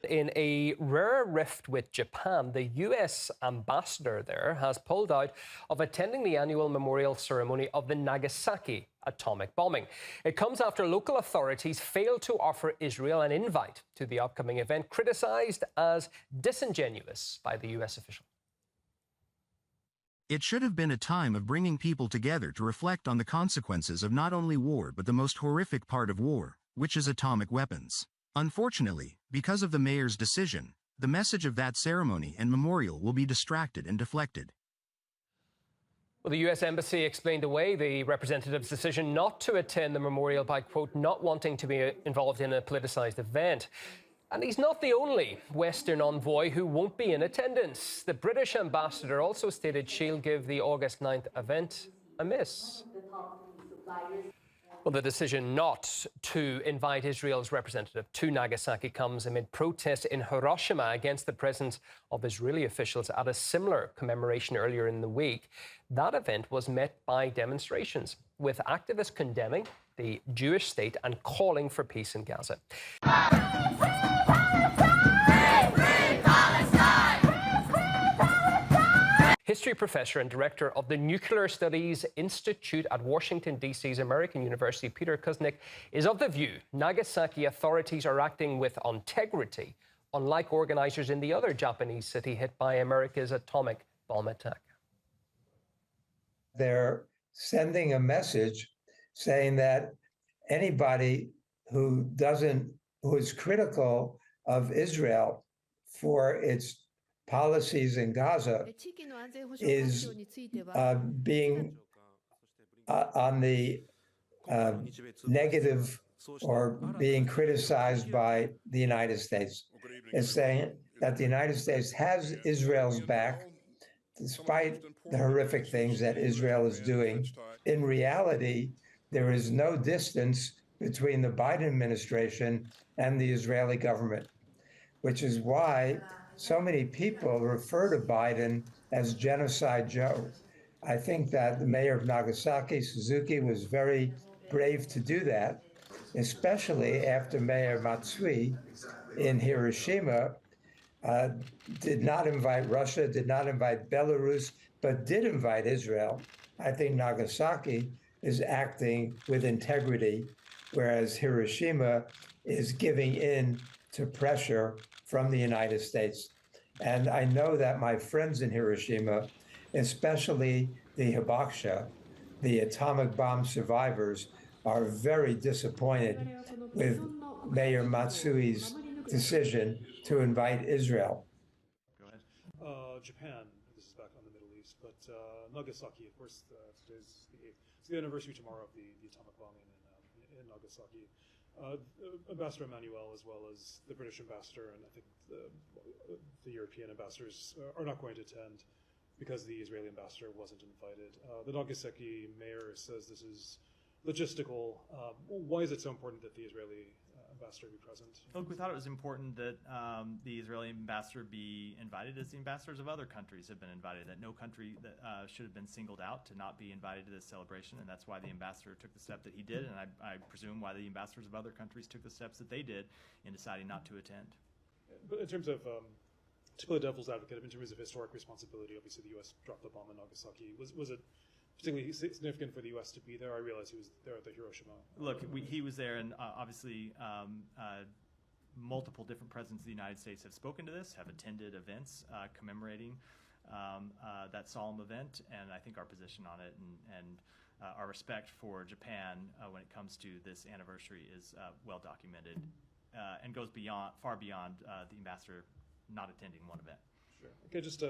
In a rare rift with Japan, the US ambassador there has pulled out of attending the annual memorial ceremony of the Nagasaki Atomic Bombing. It comes after local authorities failed to offer Israel an invite to the upcoming event, criticized as disingenuous by the US official. It should have been a time of bringing people together to reflect on the consequences of not only war but the most horrific part of war, which is atomic weapons. Unfortunately, because of the mayor's decision, the message of that ceremony and memorial will be distracted and deflected. Well, the US Embassy explained away the representative's decision not to attend the memorial by, quote, not wanting to be involved in a politicized event. And he's not the only Western envoy who won't be in attendance. The British ambassador also stated she'll give the August 9th event a miss. Well, the decision not to invite Israel's representative to Nagasaki comes amid protests in Hiroshima against the presence of Israeli officials at a similar commemoration earlier in the week. That event was met by demonstrations, with activists condemning the Jewish state and calling for peace in Gaza. History professor and director of the Nuclear Studies Institute at Washington, D.C.'s American University, Peter Kourik, is of the view Nagasaki authorities are acting with integrity, unlike organizers in the other Japanese city hit by America's atomic bomb attack. They're sending a message saying that anybody who is critical of Israel for its policies in Gaza is being on the negative or being criticized by the United States. It's saying that the United States has Israel's back despite the horrific things that Israel is doing. In reality, there is no distance between the Biden administration and the Israeli government, which is why so many people refer to Biden as Genocide Joe. I think that the mayor of Nagasaki, Suzuki, was very brave to do that, especially after Mayor Matsui in Hiroshima did not invite Russia, did not invite Belarus, but did invite Israel. I think Nagasaki is acting with integrity, whereas Hiroshima is giving in to pressure from the United States. And I know that my friends in Hiroshima, especially the Hibakusha, the atomic bomb survivors, are very disappointed with Mayor Matsui's decision to invite Israel. Go ahead. Japan, this is back on the Middle East, but Nagasaki, of course, today's the anniversary tomorrow of the atomic bombing in Nagasaki. Ambassador Emmanuel, as well as the British ambassador, and I think the European ambassadors are not going to attend because the Israeli ambassador wasn't invited. The Nagasaki mayor says this is logistical. Why is it so important that the Israeli ambassador be present? Look, we thought it was important that the Israeli ambassador be invited, as the ambassadors of other countries have been invited, that no country that should have been singled out to not be invited to this celebration, and that's why the ambassador took the step that he did, and I presume why the ambassadors of other countries took the steps that they did in deciding not to attend. But in terms of, to play devil's advocate, in terms of historic responsibility, obviously the U.S. dropped the bomb in Nagasaki. Was it particularly significant for the U.S. to be there? I realize he was there at the Hiroshima. Look, he was there, and obviously multiple different presidents of the United States have spoken to this, have attended events commemorating that solemn event, and I think our position on it and our respect for Japan when it comes to this anniversary is well documented and goes far beyond the ambassador not attending one event. Sure. Okay, just